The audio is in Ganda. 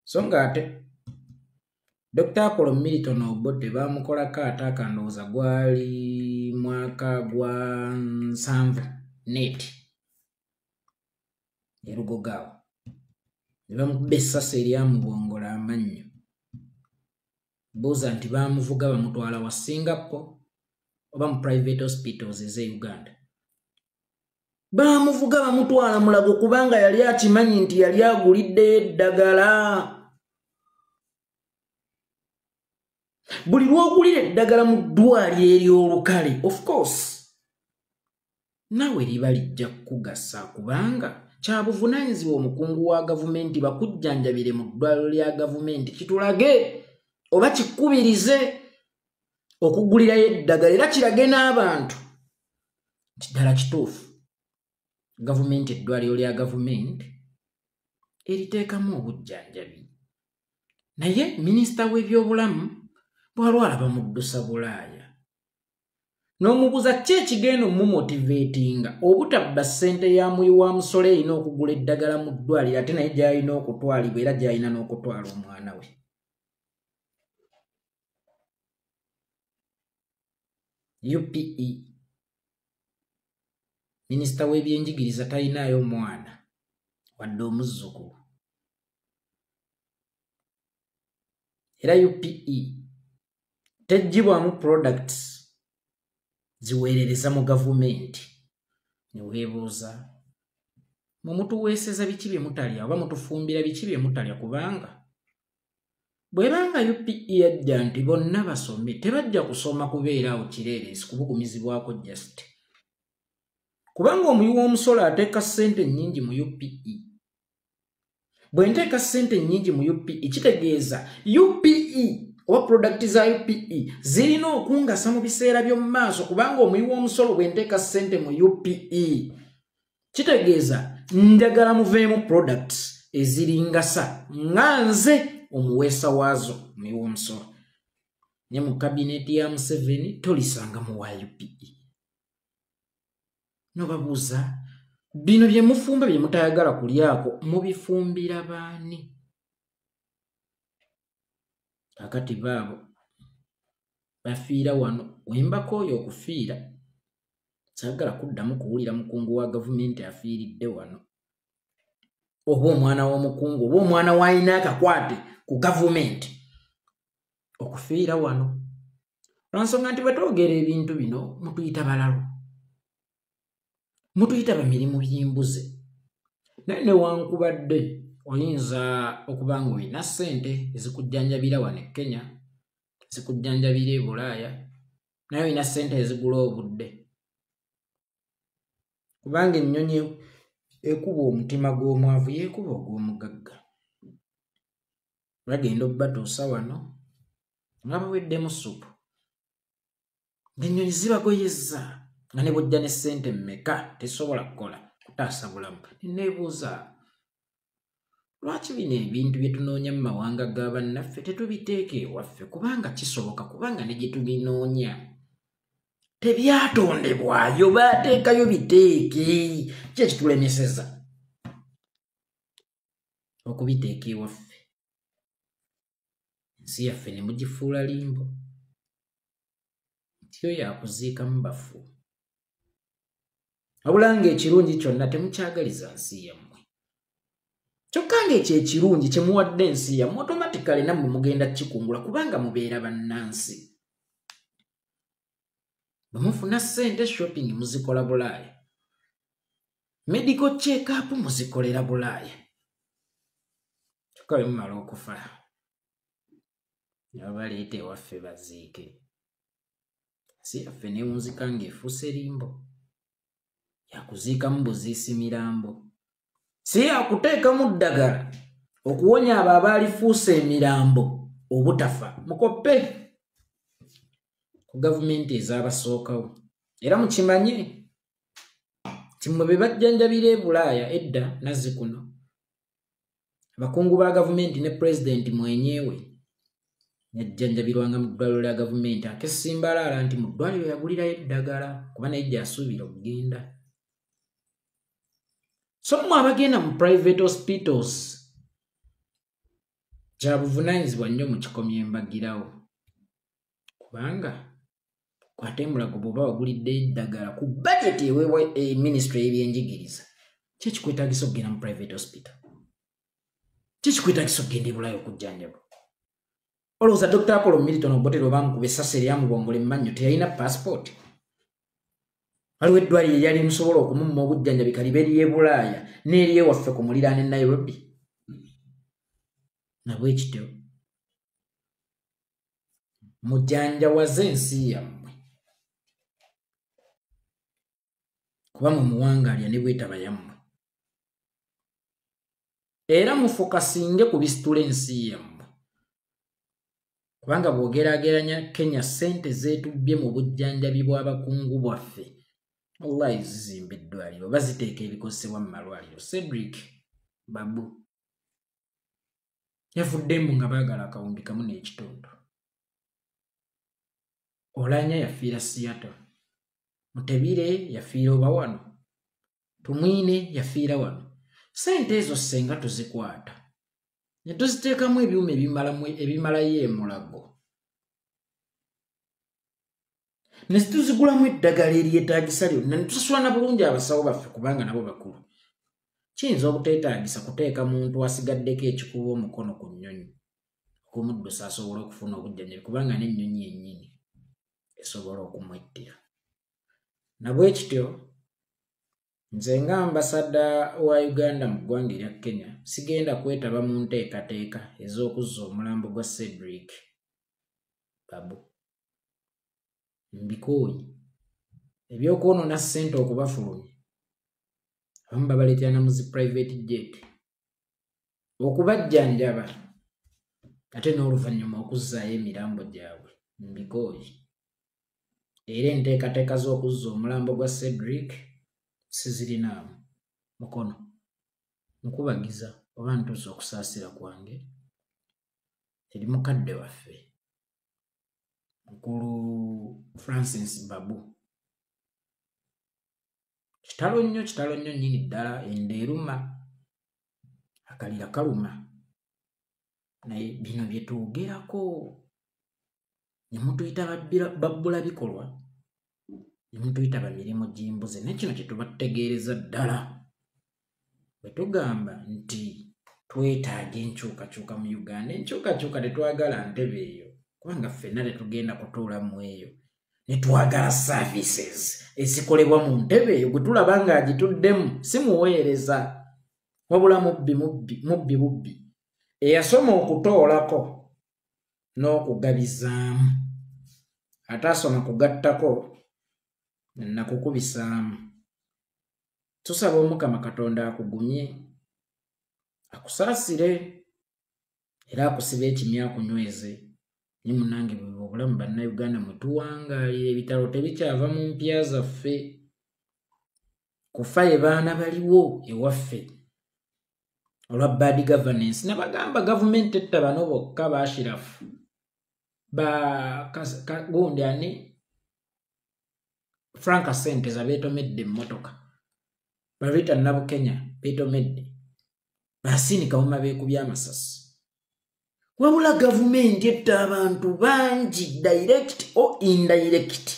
so ng'ate Dr. Apollo Milton Obote bamukolako atakandooza gwali mwaka gwa 7 net erugogaawo ne bamukuba essasi eryamubongola amannyo buuza nti bamuvuga bamutwala wa Singapore oba mu private hospitals ez'e Uganda. Bamuvuga bamutwala Mulago kubanga yali akimanyi nti yali agulidde eddagala. Buli lw'ogulira eddagala mu ddwaliro ery'olukale, of course nawe liba lijja kukugasa kubanga kya buvunaanyizibwa omukungu wa gavumenti bakujjanjabire mu ddwaliro lya gavumenti kitulage oba kikubirize okugulirayo eddagala era kirage n'abantu kiddala kituufu gavumenti eddwaliro lya gavumenti eriteekamu obujjanjabi. Naye minisita w'ebyobulamu bw'alwala bamuddusa Bulaaya n'omubuuza ki ekigenda omumotivatinga obutabba ssente ya muyi wa musolo erina okugula eddagala mu ddwaliro ate naye gy'alina okutwalibwa era gy'alina n'okutwala omwana we. UPE minisita w'ebyenjigiriza talinaayo mwana wadde omuzzukulu era UPE tejjibwamu products ziweerereza mu gavumenti. Ne weebuuza mutuweeseza biki bye mutalya oba mutufumbira biki bye mutalya kubanga bw'ebanga UPE yajja nti bonna basome tebajja kusoma kubeera awo kireereesi kubugumizibwako just kubanga omuyi w'omusolo ateeka ssente nnyingi mu UPE. Bwe nteeka ssente nnyingi mu UPE kitegeeza UPE oba product za UPE zirina okungasa mu biseera by'omu maaso kubanga omuyi w'omusolo bwe nteeka ssente mu UPE kitegeeza njagala muveemu products eziringasa nga nze omuweesa waazo omuyi w'omusolo. Ne mu kabineti ya Museveni tolisanga mu wa UPE. Nobabuuza bino bye mufumba bye mutayagala kulyako mubifumbira baani? Kakati baabo bafiira wano wembako oyo okufiira saagala kuddamu kuwulira mukungu wa gavumenti afiiridde wano oba omwana w'omukungu oba omwana w'alina akakwate ku gavumenti okufiira wano lwansonga nti bwe twogera ebintu bino mutuyita balalu mutuyita bamirimu by'embuze naye newankubadde oyinza okuba nga olina ssente ezikujjanjabira wano e Kenya zikujjanjabira e Bulaaya naye olina ssente ezigula obudde kubanga ennyonyi ekuba omutima gw'omwavu yeekuba ogw'omugagga. Bagenda obbatuusa wano nga baweddemu supu ng'ennyonyi zibagoyezza nga ne bw'ojja ne ssente mmeka tesobola kukola kutaasa bulamu. Neebuuza lwaki bino ebintu bye tunoonya mu mawanga ga bannaffe tetubiteeka ewaffe kubanga kisoboka kubanga ne gye tubinoonya tebyatondebwayo baateekayo biteeke ki ekitulemeseza okubiteeka ewaffe. Ensi yaffe ne mugifuula limbo nti yo yakuziikamu bafu wabula ng'ekirungi kyonna temukyagaliza nsi yammwe kyokka ng'ekyo ekirungi kye muwadde ensi yammwe automatically nammwe mugenda kikungula kubanga mubeera bannansi. Bwe mufuna ssente shopping muzikola Bulaaya, medical check-up muzikolera Bulaaya, kyokka bwe mumala okufa ne babaleeta ewaffe baziike. Ensi yaffe neewunzika ng'efuuse limbo yakuziikamu buziisi mirambo si yakuteekamu ddagala okuwonya abo abaalifuuse emirambo obutafa. Mukoppe ku gavumenti ez'abasookawo era mukimanye nti mmwe be bajjanjabira e Bulaaya edda nazzikuno abakungu ba gavumenti ne pulezidenti mwenyewe yajjanjabirwanga mu ddwaliro lya gavumenti akesimbaalaala nti mu ddwaliro yagulirayo eddagala kuba naye gy'asuubira okugenda. So mmwe abagenda mu private hospitals Kyabuvunanyizibwa nnyo mu kikomye mbagirawo kubanga kwate mulago bw'oba wagulidde eddagala ku budget eweebwa ministry y'ebyenjigiriza kikwetaagisa okugenda mu private hospital kikwetaagisa okugenda ebulayo okujjanjabwa olowooza Dr. Apollo Milton Obote lwe bamukuba essasi eryamubongola emmannyo teyalina passport waliwo eddwaliro eryali limusobola okumumma obujjanjabi kalibe ery'e Bulaaya n'eryewaffe ku muliraano e Nairobi nabwe kityo mujjanjawaze ensi yammwe kuba mu muwangaalya ne bwetaba yammwe era mufokasinge ku bisitula ensi yammwe kubanga bw'ogeraageranya Kenya ssente zeetubbye mu bujjanjabi bw'abakungu bwaffe wallahi zizimba eddwaliro oba ziteeka ebikozesebwa mu malwaliro. Cedric Babu yavuddemu nga baagala akawumbi kamu n'ekitundu. Olanya yafiira Seattle, Mutebire yafiira oba wano, Tumwine yafiira wano. Ssente ezo senga tuzikwata ne tuziteekamu ebyuma ebimalayo emulago ne tuzigulamu eddagala eryetaagisa lyonna ne tusasula na bulungi abasawo baffe kubanga nabo bakulu. Kiyinza obuteetaagisa kuteeka muntu asigaddeko ekikuba omukono ku nnyonyi okumuddusa asobola okufuna obujjanjabi kubanga n'ennyonyi yennyini esobola okumwettira. Nabwe kityo nze nga ambasada wa Uganda mu ggwanga erya Kenya sigenda kwetaba mu nteekateeka ez'okuzza omulambo gwa Cedric Babu. Mbikooyi ebyokwonoona ssente okubafulumya abamu babaleetera na mu zi private jet okubajjanjaba ate n'oluvannyuma okuzzaayo emirambo gyabwe. Mbikooyi era enteekateeka z'okuzza omulambo gwa Cedric sizirinaamu mukono. Nkubagiza oba ntuuse okusaasira kwange eri mukadde waffe mukulu Francis Babu. Kitalo nnyo nnyini ddala, enda eruma, akalira kaluma, naye bino bye twogerako ne mutuyita babbula bikolwa ne mutuyita bamirimu gy'embuzi. Ne kino kye tubategeereza ddala bwe tugamba nti twetaaga enkyukakyuka mu Uganda. Enkyukakyuka tetwagala Ntebe eyo kubanga ffenna tetugenda kutuulamu eyo, ne twagala services ezikolebwa mu Ntebe eyo. Gwe tulaba ng'agituddemu si muweereza wabula mubbi eyasoma okutoolako n'okugabizaamu, ate asoma kugattako nakukubisaamu. Tusaba Omukama Katonda akugumye, akusaasire era akusiba ekimya akunyweze. Ni munange bwe obulamu bannayuganda mwe tuwangaalira, ebitalo tebikyava mu mpya zaffe, kufa ye baana baliwo ewaffe olwa bad governance. Nabagamba gavumenti etta bano bokka ba Ashirafu gundi ani Frank Senteza beetomedde emmotoka, Barita Nabukenya beetomedde, Basini Kawuma beekubye amasasi. Wabula gavumenti etta abantu bangi direct or indirect